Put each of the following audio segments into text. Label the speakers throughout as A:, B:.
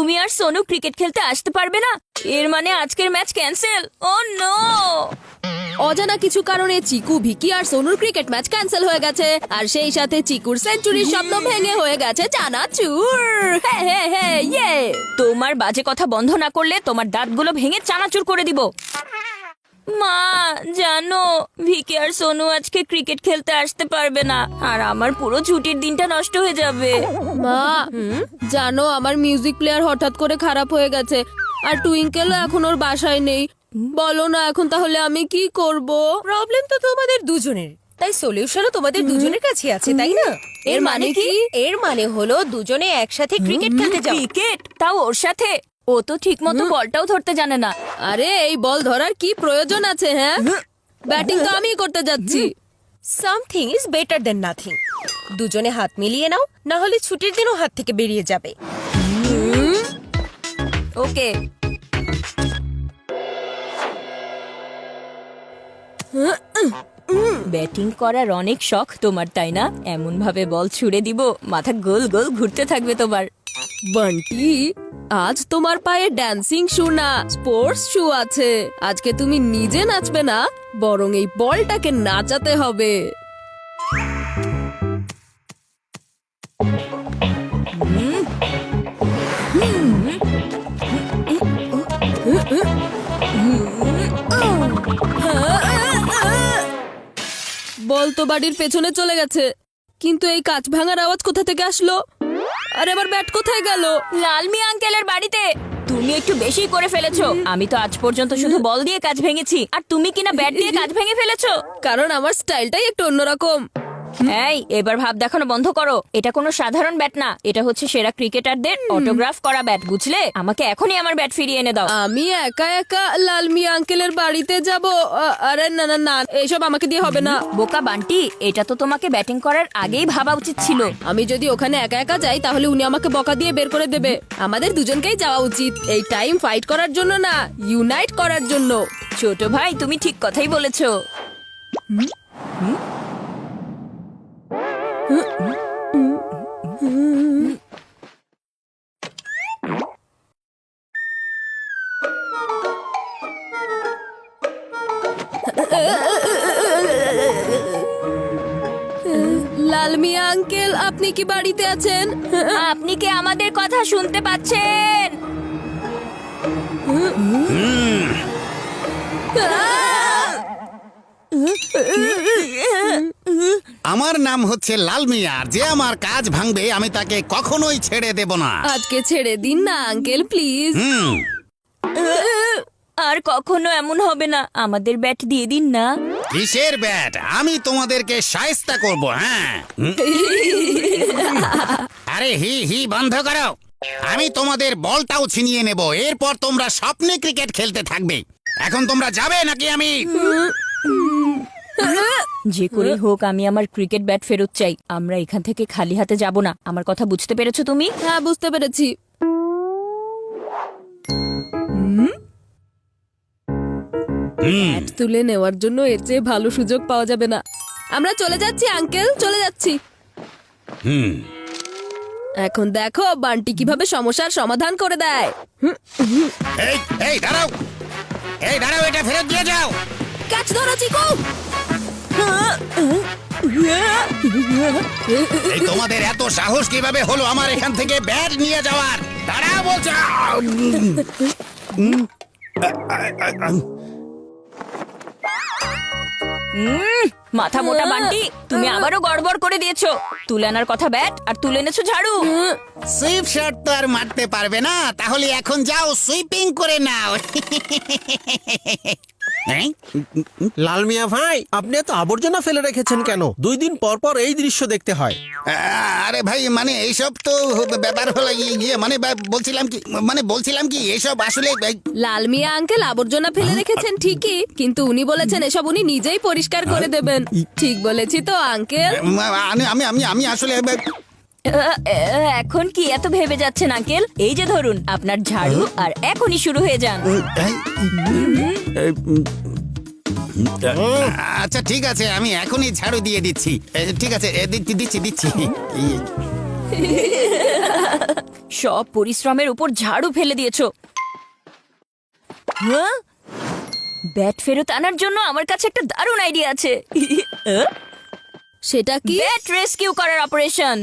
A: তুমি আর সোনু ক্রিকেট খেলতে আসতে পারবে না? এর মানে আজকের ম্যাচ ক্যান্সেল। ও নো!
B: অজানা কিছু কারণে চিকু, ভিকি আর সোনুর ক্রিকেট ম্যাচ ক্যান্সেল হয়ে গেছে, আর সেই সাথে চিকুর সেঞ্চুরির স্বপ্ন ভেঙে হয়ে গেছে চানাচুর। হ্যাঁ হ্যাঁ হ্যাঁ, ইয়ে!
A: তোমার বাজে কথা বন্ধ না করলে তোমার দাঁতগুলো ভেঙে চানাচুর করে দিব। মা, জানো ভিকি আর সোনু আজকে ক্রিকেট খেলতে আসতে পারবে না, আর আমার পুরো ছুটির দিনটা নষ্ট হয়ে যাবে।
B: মা, জানো আমার মিউজিক প্লেয়ার হঠাৎ করে খারাপ হয়ে গেছে, আর টুইঙ্কেলও এখন ওর বাসায় নেই। বলো না এখন তাহলে আমি কি করব?
C: প্রবলেম তো তোমাদের দুজনের, তাই সলিউশনও তোমাদের দুজনের কাছে আছে, তাই না?
B: এর মানে কি?
C: এর মানে হলো দুজনে একসাথে ক্রিকেট খেলতে যাও।
A: ক্রিকেট, তাও ওর সাথে? ও তো ঠিক মতো বলটাও ধরতে জানে না।
B: আরে এই বল ধরার কি প্রয়োজন আছে? হ্যাঁ, ব্যাটিং তো আমিই করতে যাচ্ছি।
C: Something is better then nothing. দুজনে হাত মিলিয়ে নাও, না হলে ছুটির দিনও হাত থেকে বেরিয়ে যাবে।
A: ওকে। ব্যাটিং করার অনেক শখ তোমার, তাই না? এমন ভাবে বল ছুড়ে দিব মাথা গোল গোল ঘুরতে থাকবে তোমার।
B: বান্টি, আজ তোমার পায়ে ড্যান্সিং শু না, স্পোর্টস শু আছে। আজকে তুমি নিজে নাচবে না, বরং এই বলটাকে নাচাতে হবে। বল তো বাড়ির পেছনে চলে গেছে, কিন্তু এই কাঁচ ভাঙার আওয়াজ কোথা থেকে আসলো? আর এবার ব্যাট কোথায় গেল?
A: লালমি আঙ্কেলের বাড়িতে। তুমি একটু বেশি করে ফেলেছো। আমি তো আজ পর্যন্ত শুধু বল দিয়ে কাজ ভেঙেছি, আর তুমি কিনা ব্যাট দিয়ে কাজ ভেঙে ফেলেছো।
B: কারণ আমার স্টাইলটাই একটু অন্যরকম।
A: এই, এবার ভাব দেখানো বন্ধ করো। এটা কোনো সাধারণ ব্যাট না, এটা হচ্ছে সেরা ক্রিকেটারদের অটোগ্রাফ করা ব্যাট, বুঝলে? আমাকে এখনই আমার ব্যাট ফিরিয়ে এনে দাও।
B: আমি একা একা লালমি আঙ্কেলের বাড়িতে যাব? আরে না না না, এইসব আমাকে দিয়ে হবে না।
A: বোকা বান্টি, এটা তো তোমাকে ব্যাটিং করার আগেই ভাবা উচিত ছিল।
B: আমি যদি ওখানে একা একা যাই তাহলে উনি আমাকে বকা দিয়ে বের করে দেবে। আমাদের দুজনকেই যাওয়া উচিত, এই টাইম ফাইট করার জন্য না, ইউনাইট করার জন্য।
A: ছোট ভাই, তুমি ঠিক কথাই বলেছো।
B: লালমি আঙ্কেল, আপনি কি বাড়িতে আছেন?
A: আপনি কি আমাদের কথা শুনতে পাচ্ছেন?
D: আমার নাম হচ্ছে লাল মিয়া। যে আমার কাজ ভাঙবে আমি তাকে কখনোই ছেড়ে দেব না।
B: আজকে ছেড়ে দিন না আঙ্কেল, প্লিজ।
A: আর কখনো এমন হবে না। আমাদের ব্যাট দিয়ে দিন না।
D: কিসের ব্যাট? আমি তোমাদেরকে শায়েস্তা করব। হ্যাঁ, আরে হি হি বন্ধ করো। আমি তোমাদের বলটাও ছিনিয়ে নেব। এরপর তোমরা স্বপ্নে ক্রিকেট খেলতে থাকবে। এখন তোমরা যাবে নাকি আমি?
A: যে করে হোক আমি আমার ক্রিকেট ব্যাট ফেরত চাই। আমরা এখান থেকে খালি হাতে যাব না। আমার কথা বুঝতে পেরেছো তুমি?
B: হ্যাঁ, বুঝতে পেরেছি। ব্যাট তুলে নেওয়ার জন্য এর চেয়ে ভালো সুযোগ পাওয়া যাবে না। আমরা চলে যাচ্ছি আঙ্কেল, চলে যাচ্ছি। এখন দেখো বান্টি কিভাবে সমস্যার সমাধান করে দেয়।
D: এই এই দাঁড়াও, এই দাঁড়াও, এটা ফেরত দিয়ে যাও।
B: ক্যাচ ধরো চিকু।
D: এই তোমাদের এত সাহস কিভাবে হলো আমার এখান থেকে ব্যাট নিয়ে যাওয়ার? দাঁড়াও বলছো।
A: মাথা মোটা বান্টি, তুমি আবারও গড়বড় করে দিয়েছো। তুলে আনার কথা ব্যাট, আর তুলে এনেছো ঝাড়ু।
D: সুইপ শট তো আর মারতে পারবে না, তাহলে এখন যাও সুইপিং করে নাও।
E: লাল মিয়া ভাই, আপনি এত আবর্জনা ফেলে রেখেছেন কেন? 2 দিন পর পর এই দৃশ্য দেখতে হয়।
D: আরে ভাই, মানে এইসব তো ব্যাপার হলো গিয়ে, মানে বলছিলাম কি এসব আসলে
B: লাল মিয়া আঙ্কেল আবর্জনা ফেলে রেখেছেন ঠিকই, কিন্তু উনি বলেছেন এসব উনি নিজেই পরিষ্কার করে দেবেন। ঠিক বলেছি তো আঙ্কেল?
D: আমি আসলে
A: এখন কি এত ভেবে যাচ্ছেন আঙ্কেল? এই যে ধরুন আপনার ঝাড়ু, আর এখনই শুরু হয়ে যান।
D: আচ্ছা ঠিক আছে, আমি এখনই ঝাড়ু দিয়ে দিচ্ছি। ঠিক আছে, দিচ্ছি।
A: সব পরিশ্রমের উপর ঝাড়ু ফেলে দিয়েছো। হ্যাঁ, ব্যাট ফেরত আনার জন্য আমার কাছে একটা দারুণ আইডিয়া আছে।
B: সেটা কি?
A: ব্যাট রেস্কিউ করার অপারেশন।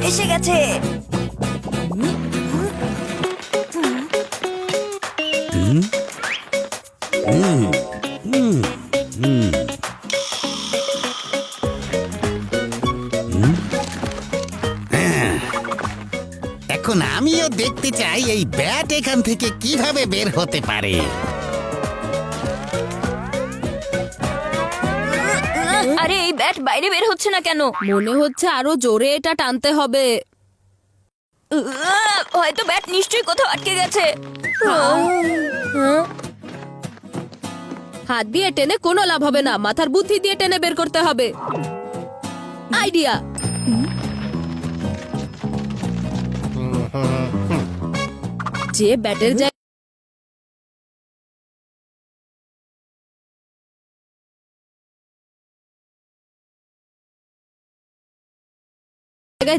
A: এসে গেছে।
D: এখন আমিও দেখতে চাই এই ব্যাট এখান থেকে কিভাবে বের হতে পারে।
A: আরে এই ব্যাট বাইরে বের হচ্ছে না কেন?
B: মনে হচ্ছে আরো জোরে এটা টানতে হবে।
A: হয়তো ব্যাট নিশ্চয়ই কোথাও আটকে গেছে।
B: হাত দিয়ে টেনে কোনো লাভ হবে না, মাথার বুদ্ধি দিয়ে টেনে বের করতে হবে। আইডিয়া! যে ব্যাটের জায়গায়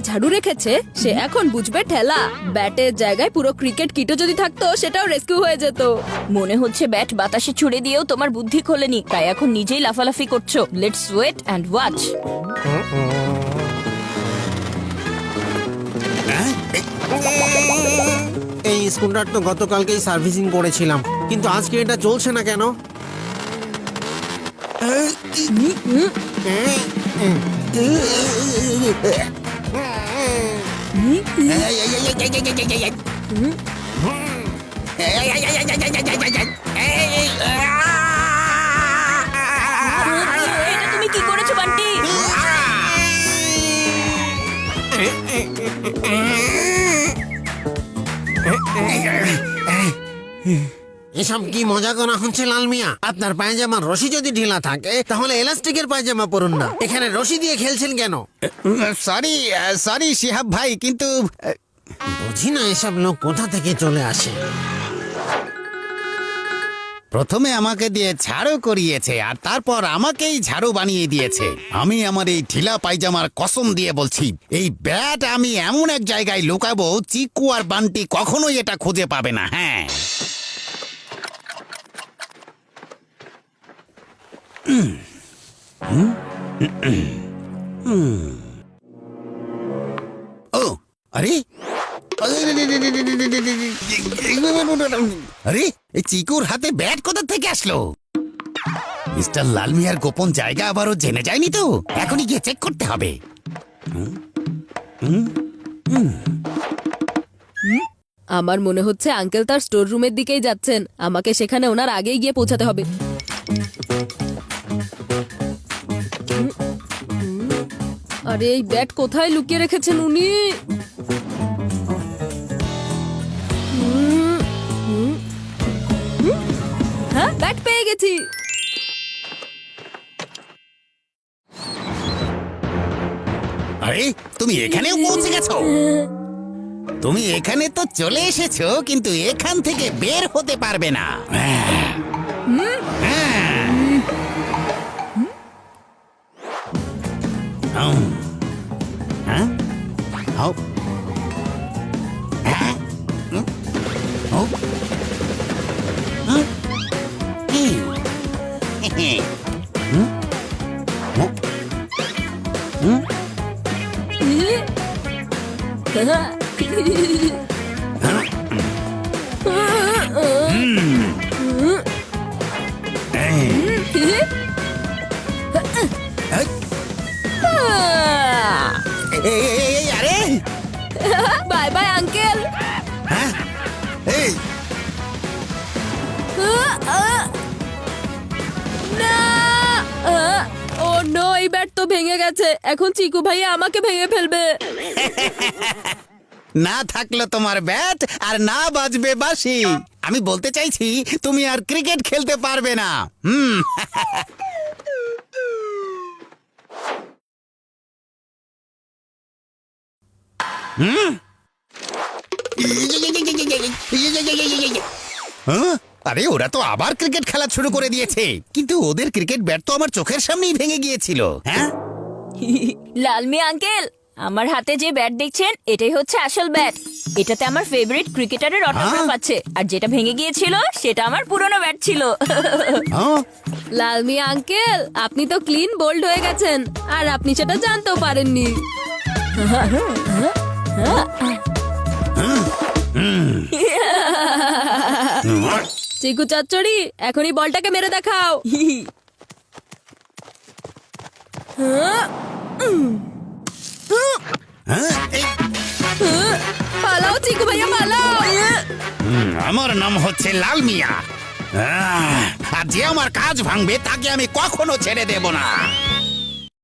B: ঝাড়ু রেখেছে সে এখন বুঝবে ঠেলা। ব্যাটের জায়গায় পুরো ক্রিকেট কিটও যদি থাকতো সেটাও রেস্কিউ হয়ে যেত।
A: মনে হচ্ছে ব্যাট বাতাসে ছুড়ে দিয়েও তোমার বুদ্ধি খোলেনি, তাই এখন নিজেই লাফালাফি করছো। Let's wait and watch.
E: এই স্কুটার তো গতকালকেই সার্ভিসিং করেছিলাম, কিন্তু আজকে এটা চলছে না কেন?
A: এটা তুমি কি করেছো বান্টি?
E: এসব কি মজা করা হচ্ছে লাল মিয়া? আপনার পায়জামার রশি যদি ঢিলা থাকে তাহলে এলাস্টিকের পায়জামা পরুন না। এখানে রশি দিয়ে খেলছেন কেন?
D: সরি সরি শিহাব ভাই, কিন্তু
E: বুঝি না এসব লোক কোথা থেকে চলে আসে।
D: প্রথমে আমাকে দিয়ে ঝাড়ু করিয়েছে আর তারপর আমাকেই ঝাড়ু বানিয়ে দিয়েছে। আমি আমার এই ঢিলা পায়জামার কসম দিয়ে বলছি, এই ব্যাট আমি এমন এক জায়গায় লুকাবো চিকু আর বান্টি কখনোই এটা খুঁজে পাবে না। হ্যাঁ, ও আরে আরে এই চিকুর হাতে ব্যাট কোথা থেকে আসলো? মিস্টার লাল মিয়ার গোপন জায়গা আবারও জেনে যায়নি তো? এখনই গিয়ে চেক করতে হবে।
B: আমার মনে হচ্ছে আঙ্কেল তার স্টোর রুমের দিকেই যাচ্ছেন। আমাকে সেখানে ওনার আগেই গিয়ে পৌঁছাতে হবে। আরে এই ব্যাট কোথায় লুকিয়ে রেখেছেন উনি? হ্যাঁ, ব্যাট পেয়ে গেছি।
D: আরে তুমি এখানেও পৌঁছে গেছো? তুমি এখানে তো চলে এসেছো, কিন্তু এখান থেকে বের হতে পারবে না। আরে
B: বাই বাই আঙ্কেল।
D: এই
B: না! ও নো, এই ব্যাট তো ভেঙে গেছে। এখন চিকু ভাইয়া আমাকে ভেঙে ফেলবে।
D: না থাকলো তোমার ব্যাট আর না বাজবে বাঁশি। আমি বলতে চাইছি তুমি আর ক্রিকেট খেলতে পারবে না। হ্যাঁ? আরে ওরা তো আবার ক্রিকেট খেলা শুরু করে দিয়েছে, কিন্তু ওদের ক্রিকেট ব্যাট তো আমার চোখের সামনেই ভেঙে গিয়েছিল। হ্যাঁ,
A: লালমি আঙ্কেল, আমার হাতে যে ব্যাট দেখছেন এটাই হচ্ছে আসল ব্যাট। এটাতে আমার ফেভারিট ক্রিকেটারের অটোগ্রাফ আছে, আর যেটা ভেঙে গিয়েছিল সেটা আমার পুরনো ব্যাট ছিল।
D: হ্যাঁ?
B: লালমি আঙ্কেল, আপনি তো ক্লিন বোল্ড হয়ে গেছেন, আর আপনি সেটা জানতেও পারেননি। চিকু চচ্চড়ি, এখনই বলটাকে মেরে দেখাও।
D: হ্যাঁ? এই,
B: পালাও চিকু ভাইয়া, পালাও।
D: আমার নাম হচ্ছে লাল মিয়া। আর যে আমার কাজ ভাঙবে তাকে আমি কখনো ছেড়ে দেব না।